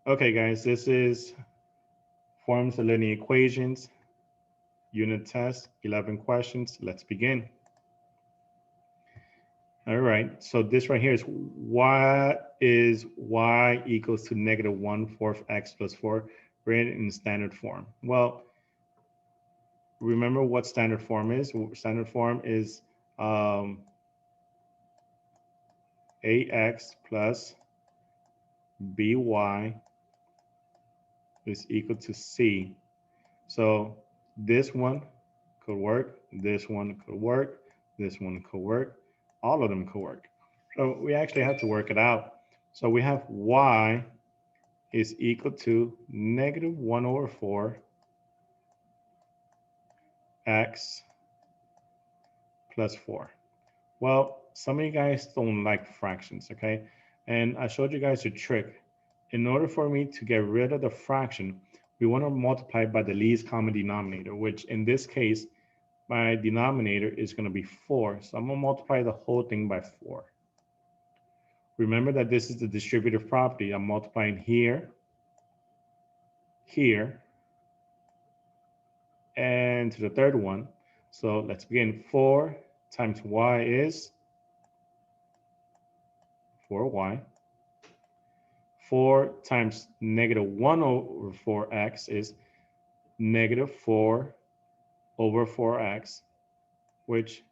Okay, guys, this is forms of linear equations, unit test, 11 questions. Let's begin. All right, so this right here is what is y equals to negative 1/4 x plus 4 written in standard form? Well, remember what standard form is? Standard form is um, ax plus by is equal to c. So this one could work, this one could work, this one could work, all of them could work. So we actually have to work it out. So we have y is equal to negative 1 over 4 x plus 4. Well, some of you guys don't like fractions, okay? And I showed you guys a trick. In order for me to get rid of the fraction, we want to multiply by the least common denominator, which in this case, my denominator is going to be 4. So I'm going to multiply the whole thing by 4. Remember that this is the distributive property. I'm multiplying here, here, and to the third one. So let's begin. 4 times y is 4y. 4 times negative 1 over 4x is negative 4 over 4x, which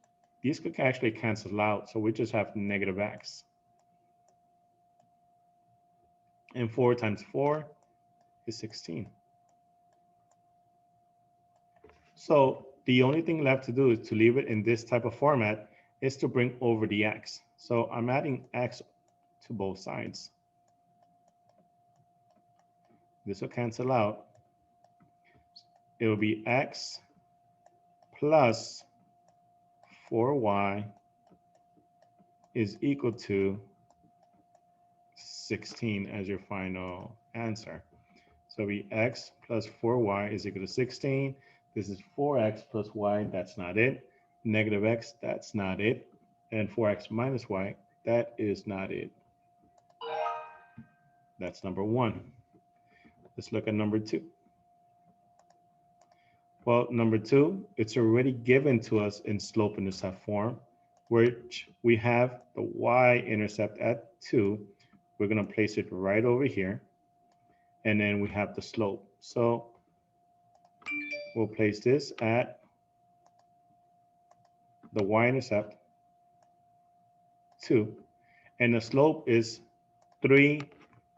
these could actually cancel out. So we just have negative x. And 4 times 4 is 16. So the only thing left to do is to leave it in this type of format is to bring over the x. So I'm adding x to both sides. This will cancel out. It will be x plus 4y is equal to 16 as your final answer. So we x plus 4y is equal to 16. This is 4x plus y, that's not it. Negative x, that's not it. And 4x minus y, that is not it. That's number one. Let's look at number two. Well, number two, it's already given to us in slope-intercept form, which we have the y-intercept at 2. We're going to place it right over here. And then we have the slope. So we'll place this at the y-intercept 2. And the slope is 3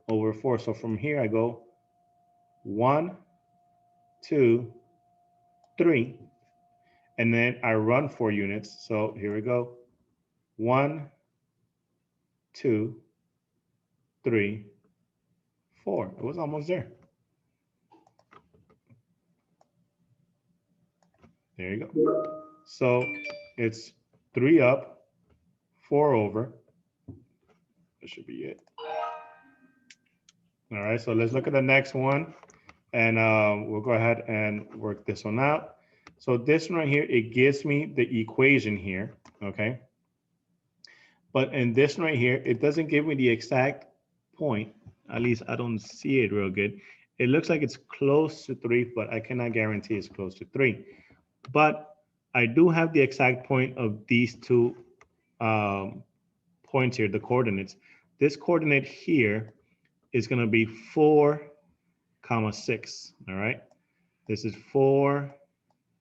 over 4. So from here I go 1, 2, 3. And then I run 4 units. So here we go. 1, 2, 3, 4. It was almost there. There you go. So it's 3 up, 4 over. That should be it. All right, so let's look at the next one. And we'll go ahead and work this one out. So this one right here, it gives me the equation here, okay? But in this one right here, it doesn't give me the exact point. At least I don't see it real good. It looks like it's close to 3, but I cannot guarantee it's close to 3. But I do have the exact point of these two um, points here, the coordinates. This coordinate here is going to be 4, comma 6, all right? This is 4,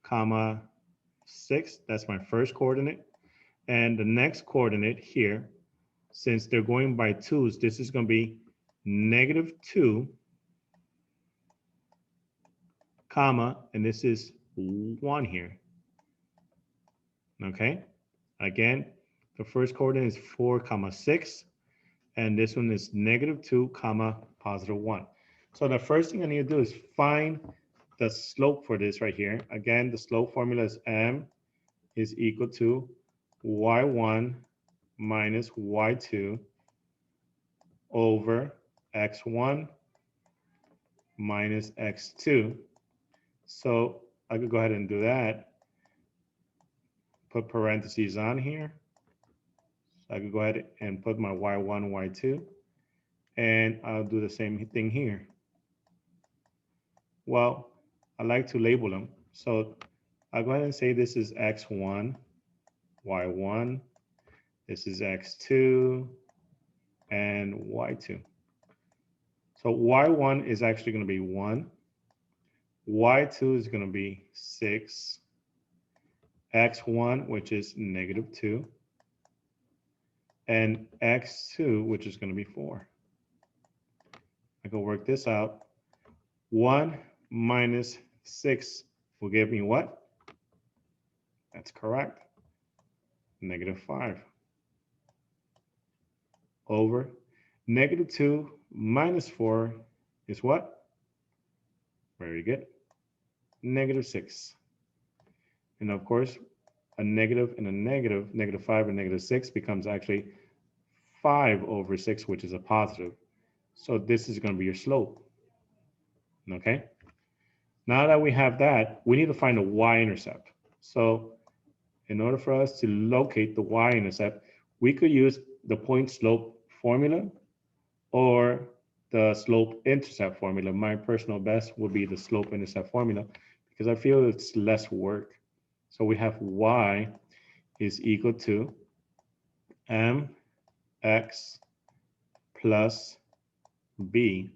comma 6. That's my first coordinate. And the next coordinate here, since they're going by twos, this is going to be negative 2, comma, and this is 1 here. Okay? Again, the first coordinate is 4, comma 6, and this one is negative 2, comma positive 1. So the first thing I need to do is find the slope for this right here. Again, the slope formula is m is equal to y1 minus y2 over x1 minus x2. So I could go ahead and do that. Put parentheses on here. So I could go ahead and put my y1, y2. And I'll do the same thing here. Well, I like to label them. So I'll go ahead and say this is x1, y1, this is x2, and y2. So y1 is actually going to be 1, y2 is going to be 6, x1, which is -2, and x2, which is going to be 4. I can work this out. 1 minus 6 will give me what? That's correct. -5 over -2 minus 4 is what? Very good. -6. And of course, a negative and a negative, -5 and -6 becomes actually 5 over 6, which is a positive. So this is going to be your slope. Okay. Now that we have that, we need to find a y-intercept. So in order for us to locate the y-intercept, we could use the point slope formula or the slope intercept formula. My personal best would be the slope intercept formula because I feel it's less work. So we have y is equal to mx plus b.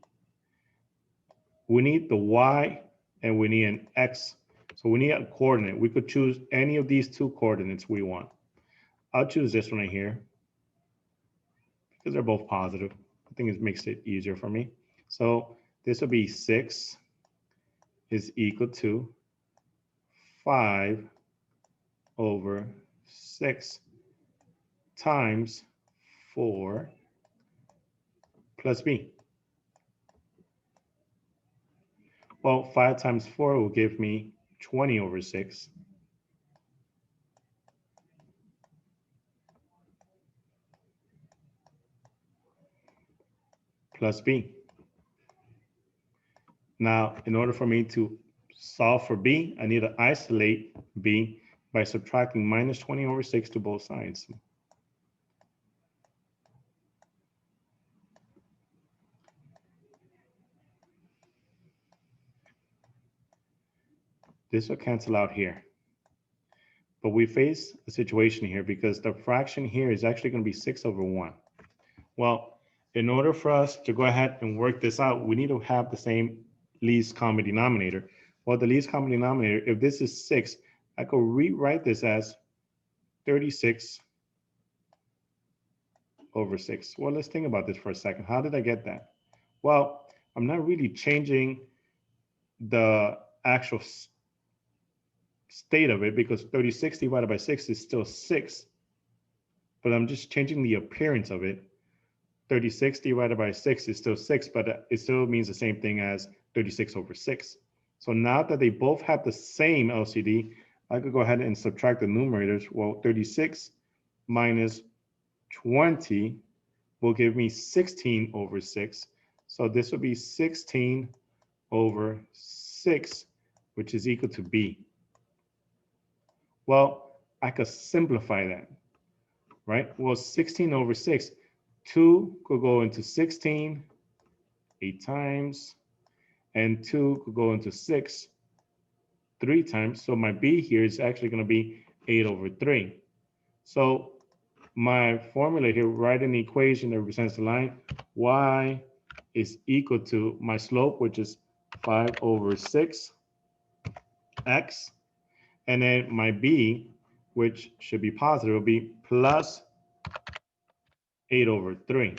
We need the y and we need an x. So we need a coordinate. We could choose any of these two coordinates we want. I'll choose this one right here because they're both positive. I think it makes it easier for me. So this will be 6 is equal to 5 over 6 times 4 plus b. Well, 5 times 4 will give me 20 over 6. Plus b. Now, in order for me to solve for b, I need to isolate b by subtracting minus 20 over 6 to both sides. This will cancel out here. But we face a situation here because the fraction here is actually going to be 6 over 1. Well, in order for us to go ahead and work this out, we need to have the same least common denominator. Well, the least common denominator, if this is 6, I could rewrite this as 36 over 6. Well, let's think about this for a second. How did I get that? Well, I'm not really changing the actual state of it because 36 divided by 6 is still 6. But I'm just changing the appearance of it. 36 divided by 6 is still 6, but it still means the same thing as 36 over 6. So now that they both have the same LCD, I could go ahead and subtract the numerators. Well, 36 minus 20 will give me 16 over 6. So this will be 16 over 6, which is equal to b. Well, I could simplify that, right? Well, 16 over 6, 2 could go into 16 8 times, and 2 could go into 6 3 times. So my b here is actually going to be 8 over 3. So my formula here, write an equation that represents the line. Y is equal to my slope, which is 5 over 6 x. And then my b, which should be positive, will be plus 8 over 3.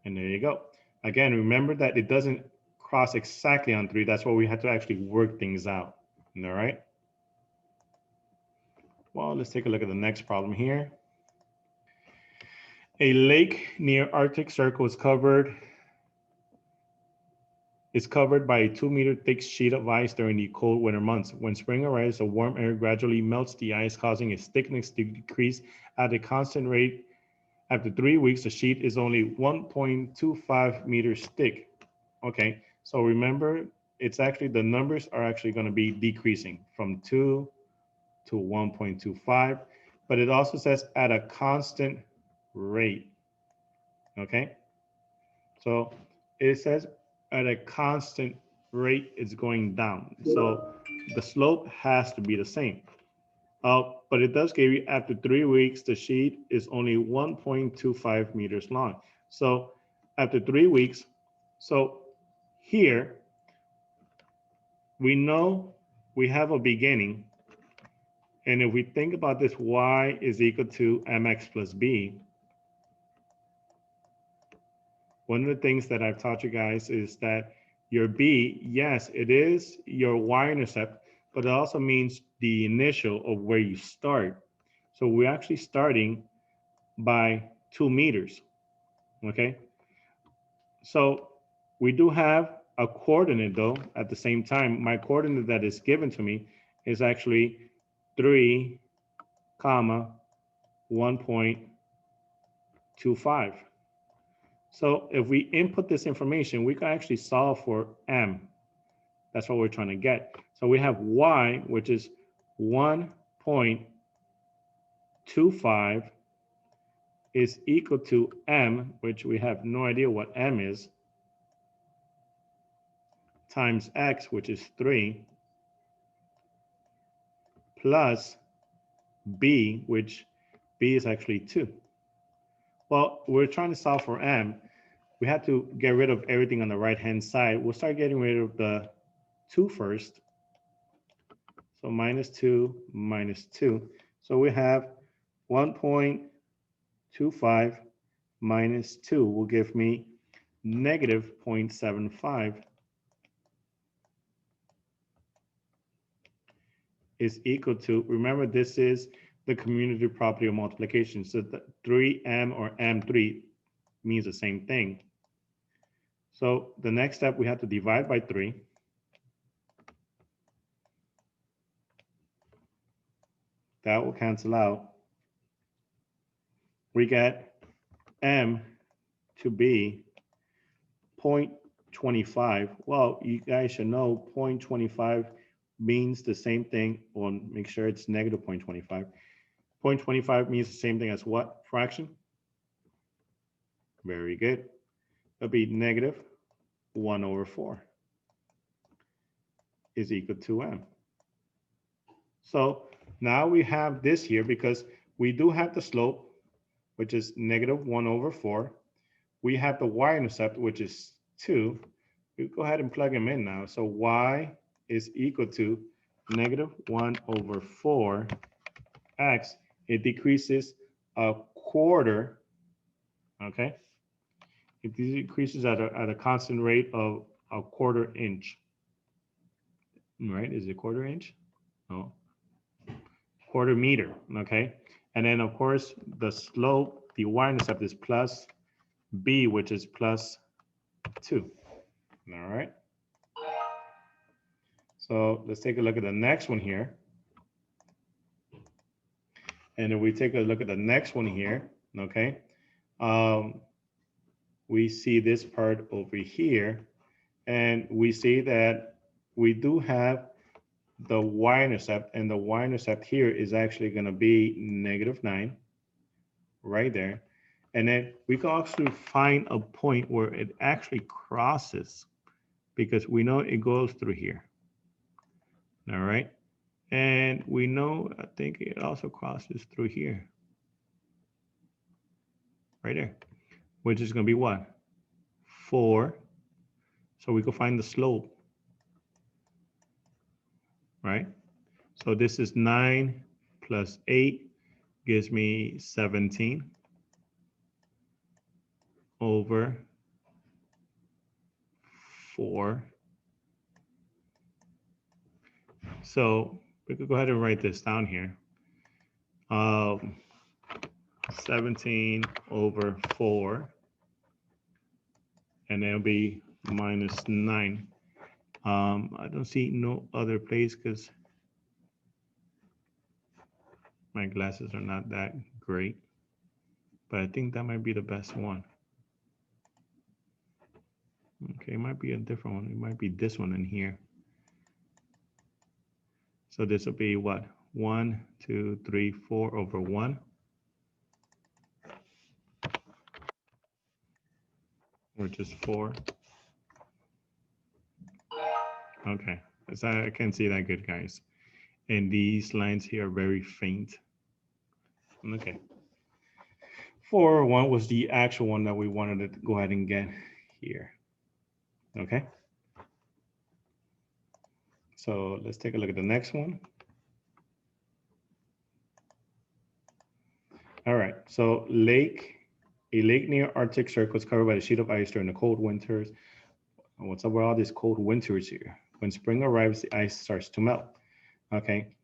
And there you go. Again, remember that it doesn't cross exactly on 3. That's why we had to actually work things out. All right. Well, let's take a look at the next problem here. A lake near Arctic Circle is covered by a 2-meter thick sheet of ice during the cold winter months. When spring arrives, the warm air gradually melts the ice, causing its thickness to decrease at a constant rate. After 3 weeks, the sheet is only 1.25 meters thick. Okay, so remember, it's actually, the numbers are actually going to be decreasing from 2 to 1.25, but it also says at a constant rate. Okay. So it says at a constant rate, it's going down. So the slope has to be the same. But it does give you after 3 weeks, the sheet is only 1.25 meters long. So after 3 weeks, so here we know we have a beginning. And if we think about this, y is equal to mx plus b. One of the things that I've taught you guys is that your b, yes, it is your y-intercept, but it also means the initial of where you start. So we're actually starting by 2 meters, okay? So we do have a coordinate though, at the same time. My coordinate that is given to me is actually 3, comma, 1.25. So if we input this information, we can actually solve for m. That's what we're trying to get. So we have y, which is 1.25 is equal to m, which we have no idea what m is, times x, which is 3, plus b, which b is actually 2. Well, we're trying to solve for m. We have to get rid of everything on the right-hand side. We'll start getting rid of the 2 first. So minus 2, minus 2. So we have 1.25 minus 2 will give me negative 0.75 is equal to, remember this is the commutative property of multiplication. So the 3m or m3 means the same thing. So the next step, we have to divide by 3. That will cancel out. We get m to be 0.25. Well, you guys should know 0.25 means the same thing, or make sure it's negative 0.25. 0.25 means the same thing as what fraction? Very good. It'll be negative 1/4 is equal to m. So now we have this here because we do have the slope, which is negative 1/4. We have the y-intercept, which is 2. We go ahead and plug them in now. So y is equal to negative 1/4 x. It decreases 1/4, okay? It decreases at a constant rate of 1/4 inch, right? Is it 1/4 inch? No, 1/4 meter, okay? And then of course, the slope, the y-intercept is plus b, which is plus 2, all right? So let's take a look at the next one here. And if we take a look at the next one here, okay, we see this part over here, and we see that we do have the y-intercept, and the y-intercept here is actually going to be negative 9 right there. And then we can also find a point where it actually crosses, because we know it goes through here. All right. And we know, I think it also crosses through here. Right there. Which is going to be what? 4. So we can find the slope. Right? So this is 9 plus 8 gives me 17 over 4. So we could go ahead and write this down here. 17 over 4, and it'll be minus 9. I don't see no other place because my glasses are not that great, but I think that might be the best one. Okay, it might be a different one. It might be this one in here. So this will be what? 1, 2, 3, 4 over 1. which is 4. Okay, so I can't see that good, guys. And these lines here are very faint. Okay. 4, 1 was the actual one that we wanted to go ahead and get here. Okay. So let's take a look at the next one. All right, so a lake near Arctic Circle is covered by a sheet of ice during the cold winters. What's up with all these cold winters here? When spring arrives, the ice starts to melt. Okay,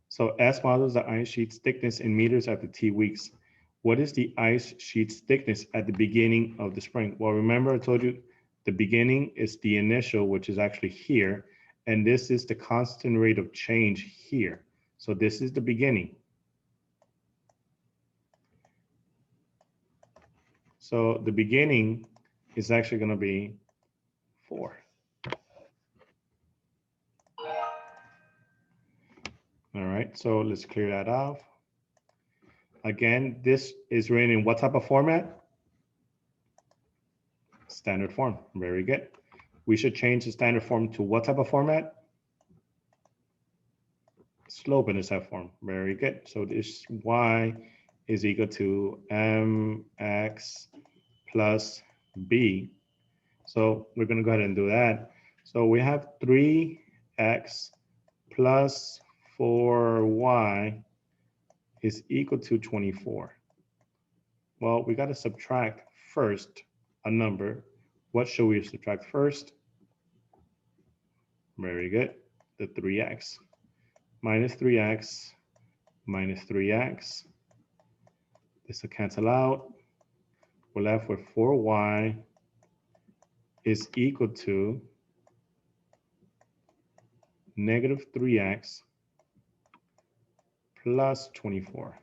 so S models the ice sheet's thickness in meters after T weeks. What is the ice sheet's thickness at the beginning of the spring? Well, remember I told you the beginning is the initial, which is actually here, and this is the constant rate of change here. So this is the beginning. So the beginning is actually going to be 4. All right, so let's clear that off. Again, this is written in what type of format? Standard form. Very good. We should change the standard form to what type of format? Slope intercept form. Very good. So this y is equal to mx plus b. So we're going to go ahead and do that. So we have 3x plus 4y is equal to 24. Well, we got to subtract first a number. What should we subtract first? Very good. The 3x. Minus 3x minus 3x. This will cancel out. We're left with 4y is equal to negative 3x plus 24.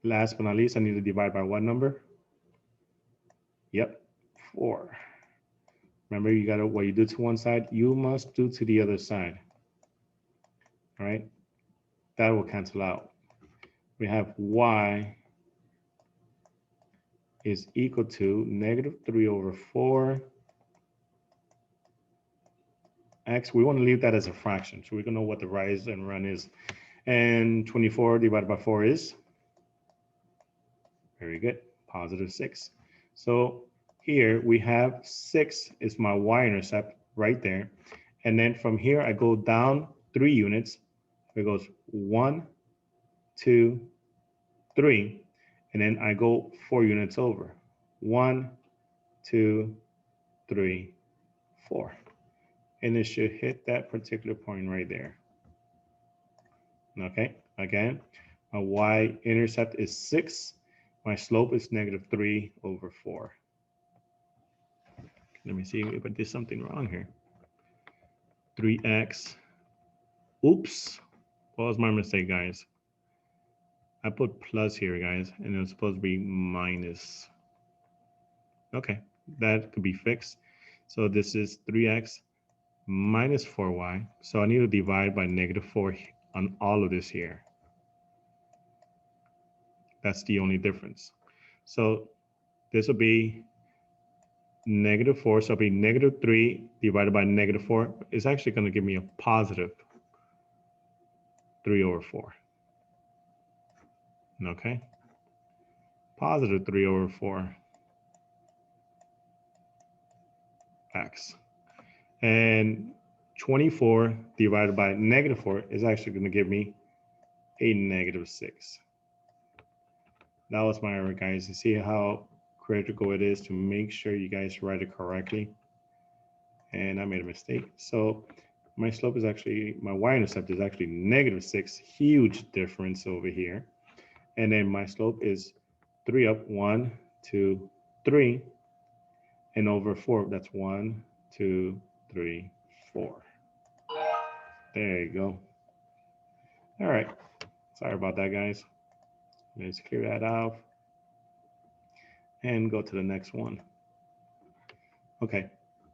Last but not least, I need to divide by what number? Yep, 4. Remember, you got to, what you do to one side, you must do to the other side. All right, that will cancel out. We have y is equal to negative 3 over 4. X, we want to leave that as a fraction, so we're going to know what the rise and run is. And 24 divided by 4 is? Very good, positive 6. So here we have 6 is my y-intercept right there. And then from here, I go down 3 units. It goes 1, 2, 3. And then I go 4 units over. 1, 2, 3, 4. And it should hit that particular point right there. Okay, again, my y-intercept is 6. My slope is negative 3 over 4. Let me see if I did something wrong here. 3x. Oops. What was my mistake, guys? I put plus here, guys, and it was supposed to be minus. Okay, that could be fixed. So this is 3x minus 4y. So I need to divide by negative 4 on all of this here. That's the only difference. So this will be negative 4, so it'll be negative 3 divided by negative 4 is actually going to give me a positive 3 over 4. Okay, positive 3 over 4 x. And 24 divided by negative 4 is actually going to give me a negative 6. That was my error, guys. You see how critical it is to make sure you guys write it correctly. And I made a mistake. So my slope is actually, my y-intercept is actually negative 6. Huge difference over here. And then my slope is 3 up, 1, 2, 3. And over 4, that's 1, 2, 3, 4. There you go. All right. Sorry about that, guys. Let's clear that off and go to the next one. Okay,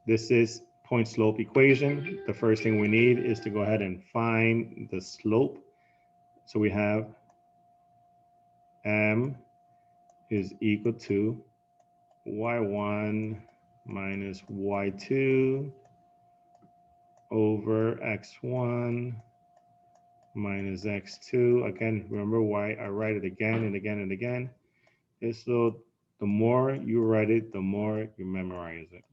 this is point slope equation. The first thing we need is to go ahead and find the slope. So we have m is equal to y1 minus y2 over x1 minus x2. Again, remember why I write it again and again and again. Is so the more you write it, the more you memorize it.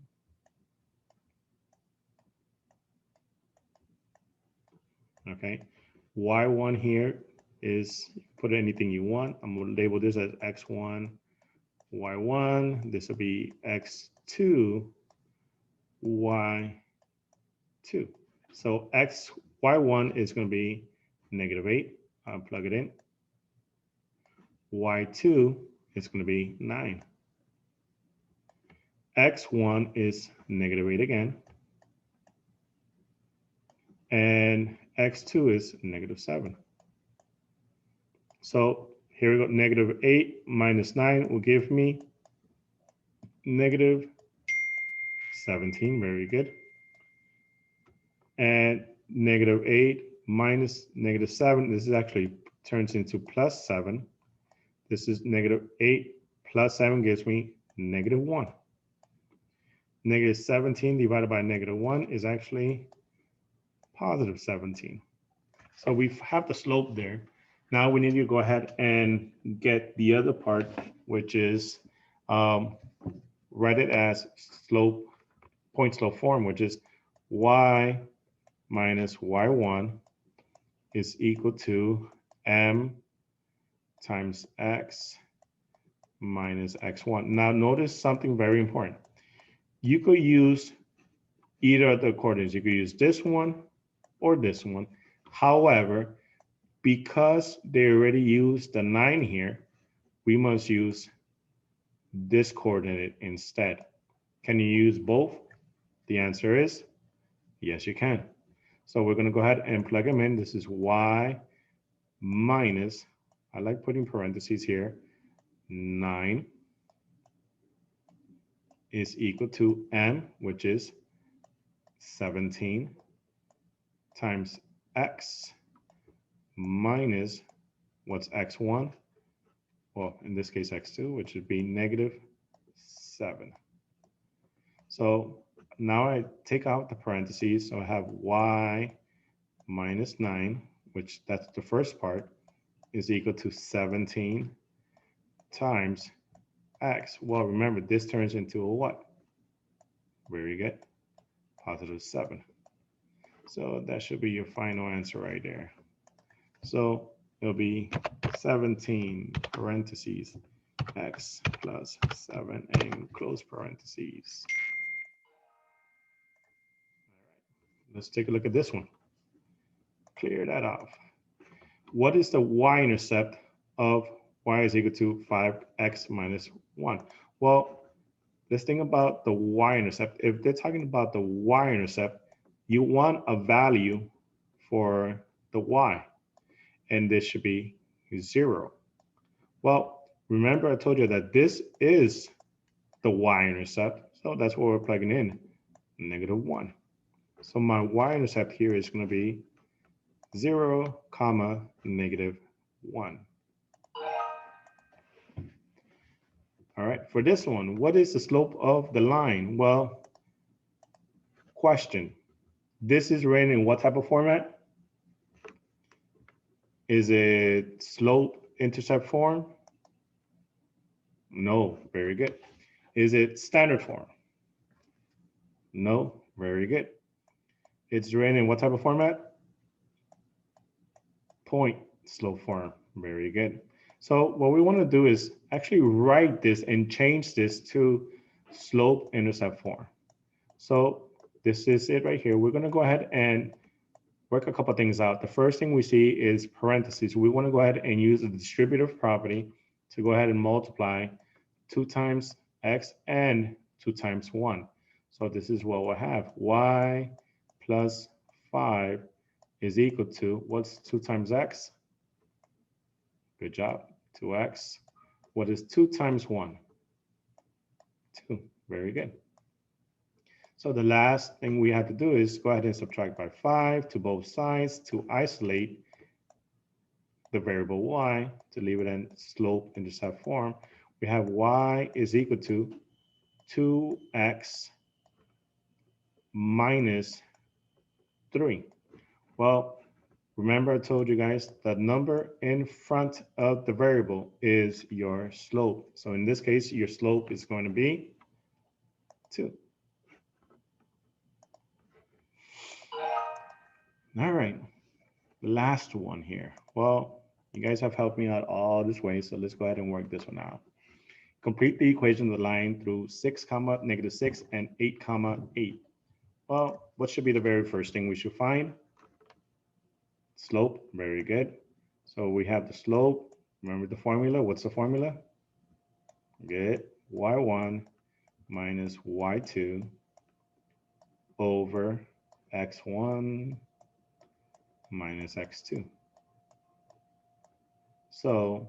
Okay, y1 here is put anything you want. I'm going to label this as x1, y1. This will be x2, y2. So y1 is going to be -8. I'll plug it in. y2 is going to be 9. x1 is -8 again. And x2 is -7. So here we go, -8 minus 9 will give me -17, very good. And -8 minus -7, this is actually turns into +7. This is -8 plus 7 gives me -1. -17 divided by -1 is actually +17. So we have the slope there. Now we need to go ahead and get the other part, which is write it as slope, point slope form, which is y minus y1 is equal to m times x minus x1. Now notice something very important. You could use either of the coordinates. You could use this one or this one. However, because they already used the 9 here, we must use this coordinate instead. Can you use both? The answer is yes, you can. So we're going to go ahead and plug them in. This is y minus, I like putting parentheses here, 9 is equal to m, which is 17 times x minus what's x1? Well, in this case, x2, which would be -7. So now I take out the parentheses. So I have y minus 9, which that's the first part, is equal to 17 times x. Well, remember, this turns into a what? Very good, +7. So that should be your final answer right there. So it'll be 17 parentheses x plus 7 and close parentheses. All right, let's take a look at this one. Clear that off. What is the y-intercept of y is equal to 5x minus 1? Well, let's think about the y-intercept. If they're talking about the y-intercept, you want a value for the y, and this should be 0. Well, remember I told you that this is the y-intercept, so that's what we're plugging in, -1. So my y-intercept here is going to be 0, comma, -1. All right, for this one, what is the slope of the line? Well, question. This is written in what type of format? Is it slope-intercept form? No, very good. Is it standard form? No, very good. It's written in what type of format? Point slope form, very good. So what we want to do is actually write this and change this to slope-intercept form. So this is it right here. We're going to go ahead and work a couple of things out. The first thing we see is parentheses. We want to go ahead and use the distributive property to go ahead and multiply 2 times x and 2 times 1. So this is what we'll have. Y plus 5 is equal to, what's 2 times x? Good job, 2x. What is 2 times 1? 2, very good. So the last thing we have to do is go ahead and subtract by 5 to both sides to isolate the variable y, to leave it in slope-intercept form. we have y is equal to 2x minus 3. Well, remember I told you guys the number in front of the variable is your slope. So in this case, your slope is going to be 2. All right, last one here. Well, you guys have helped me out all this way, so let's go ahead and work this one out. Complete the equation of the line through 6 comma negative 6 and 8 comma 8. Well, what should be the very first thing we should find? Slope, very good. So we have the slope. Remember the formula? What's the formula? Good. y1 minus y2 over x1 minus x2. So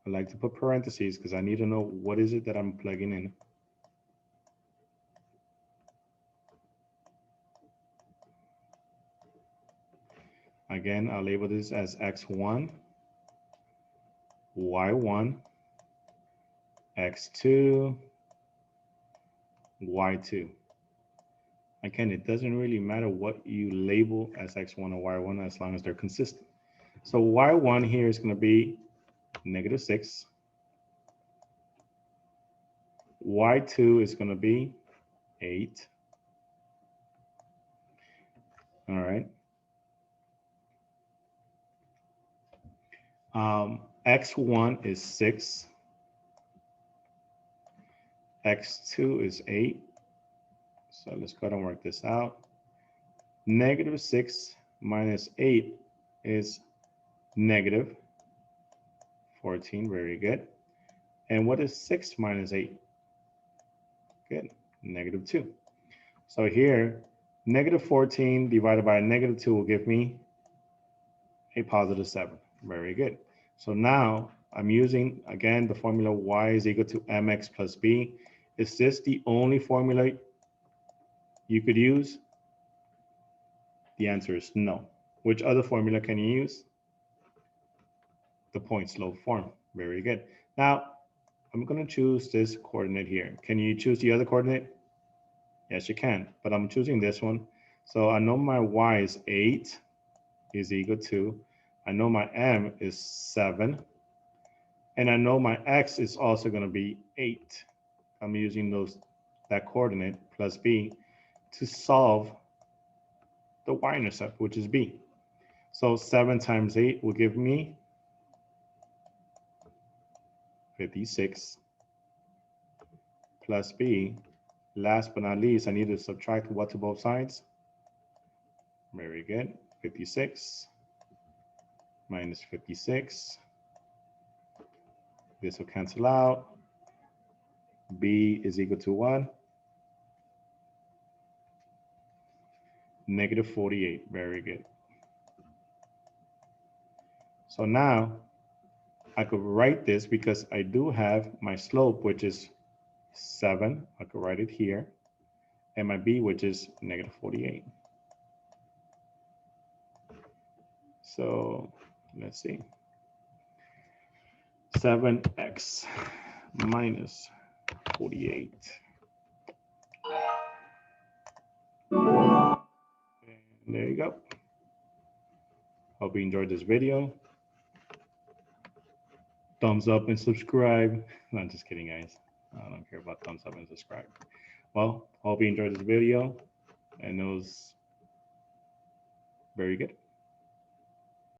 I like to put parentheses because I need to know what is it that I'm plugging in. Again, I'll label this as x1, y1, x2, y2. Again, it doesn't really matter what you label as x1 or y1 as long as they're consistent. So y1 here is going to be negative 6. Y2 is going to be 8. All right. X1 is 6. X2 is 8. So let's go ahead and work this out. Negative 6 minus 8 is negative 14. Very good. And what is 6 minus 8? Good. Negative 2. So here, negative 14 divided by negative 2 will give me a positive 7. Very good. So now I'm using, again, the formula y is equal to mx plus b. Is this the only formula you could use? The answer is no. Which other formula can you use? The point slope form. Very good. Now, I'm going to choose this coordinate here. Can you choose the other coordinate? Yes, you can, but I'm choosing this one. So I know my y is 8 is equal to, I know my m is 7, and I know my x is also going to be 8. I'm using that coordinate plus b to solve the y-intercept, which is b. So 7 times 8 will give me 56 plus b. Last but not least, I need to subtract what to both sides? Very good. 56 minus 56. This will cancel out. B is equal to what? Negative 48. Very good. So now I could write this because I do have my slope, which is 7. I could write it here. And my B, which is negative 48. So let's see. 7x minus 48. And there you go. Hope you enjoyed this video. Thumbs up and subscribe. No, I'm just kidding, guys. I don't care about thumbs up and subscribe. Well, hope you enjoyed this video, and it was very good.